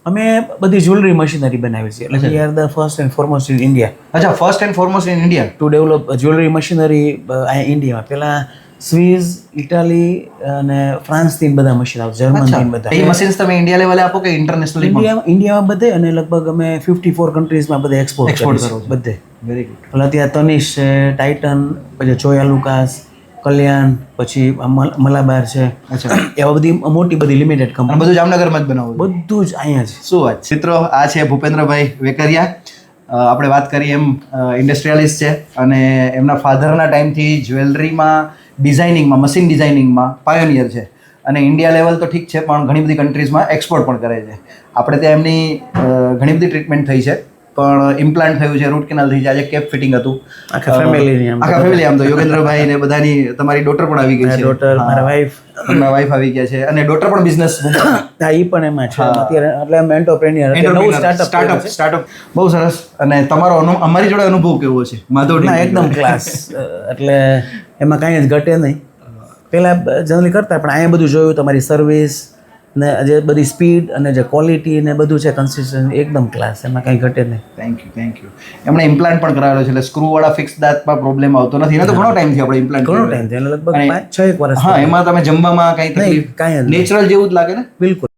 અમે બધી jewellery machinery બનાવી છે એટલે we are the first and foremost in India અચ્છા, first and foremost in India to develop jewellery machinery અહીંયા ઇન્ડિયામાં. પહેલાં સ્વિસ, ઇટાલી અને ફ્રાન્સથી બધા મશીન આવે, જર્મનથી બધા. એ મશીન્સ તમે ઇન્ડિયા લેવલે આપો કે ઇન્ટરનેશનલી ઇન્ડિયામાં બધે અને લગભગ અમે 54 કન્ટ્રીઝમાં બધે એક્સપોર્ટ કરો કરો છો. બધે. Very good. એટલે ત્યાં તનિષ છે, ટાઇટન, પછી જોયા લુકાસ, કલ્યાણ, પછી મલાબાર છે. અચ્છા. એવા બધી મોટી બધી લિમિટેડ અને કંપની, બધું જામનગરમાં જ બનાવો છો? બધું જ અહીંયા છે. શું વાત છે મિત્રો, આ છે ભૂપેન્દ્રભાઈ વેકરિયા. આપણે વાત કરીએ એમ ઇન્ડસ્ટ્રીયાલિસ્ટ છે અને એમના ફાધરના ટાઈમથી જ્વેલરીમાં, ડિઝાઇનિંગમાં, મશીન ડિઝાઇનિંગમાં પાયોનિયર છે અને ઇન્ડિયા લેવલ તો ઠીક છે પણ ઘણી બધી કન્ટ્રીઝમાં એક્સપોર્ટ પણ કરે છે. આપણે ત્યાં એમની ઘણી બધી ટ્રીટમેન્ટ થઈ છે, પણ ઇમ્પ્લાન્ટ થયું છે, રૂટ કેનાલ થઈ છે, આજે કેપ ફિટિંગ હતું. આખા ફેમિલીની આખા ફેમિલી આમ તો યોગેન્દ્રભાઈ ને બધાની, તમારી ડોટર પણ આવી ગઈ છે. ડોટર, મારા વાઈફ, તમારા વાઈફ આવી ગયા છે અને ડોટર પણ બિઝનેસ હા એ પણ એમાં છે અત્યારે. એટલે અમે એન્ટરપ્રેન્યોર, નવું સ્ટાર્ટઅપ. બહુ સરસ. અને તમારો અમારી જોડે અનુભવ કેવો છે માધવ? એકદમ ક્લાસ. એટલે એમાં કાંઈ જ ઘટે નહીં. પહેલાં જનરલી કરતા પણ અહીંયા બધું જોયું, તમારી સર્વિસ ને જે બધી સ્પીડ અને જે ક્વોલિટી ને બધું છે કન્સિસ્ટન્ટ, એકદમ ક્લાસ, એમાં કાંઈ ઘટે નહીં. Thank you. એમણે ઇમ્પ્લાન્ટ પણ કરાવેલો છે એટલે સ્ક્રૂ વાળા ફિક્સ દાંતમાં પ્રોબ્લેમ આવતો નથી. એને તો ઘણો ટાઈમથી આપણે ઇમ્પ્લાન્ટ ઘણો ટાઈમ છે, એટલે લગભગ 5-6 વર્ષ. હા, એમાં તમે જમવામાં કાંઈ તકલીફ? કાંઈ જ નેચરલ જેવું જ લાગે ને? બિલકુલ.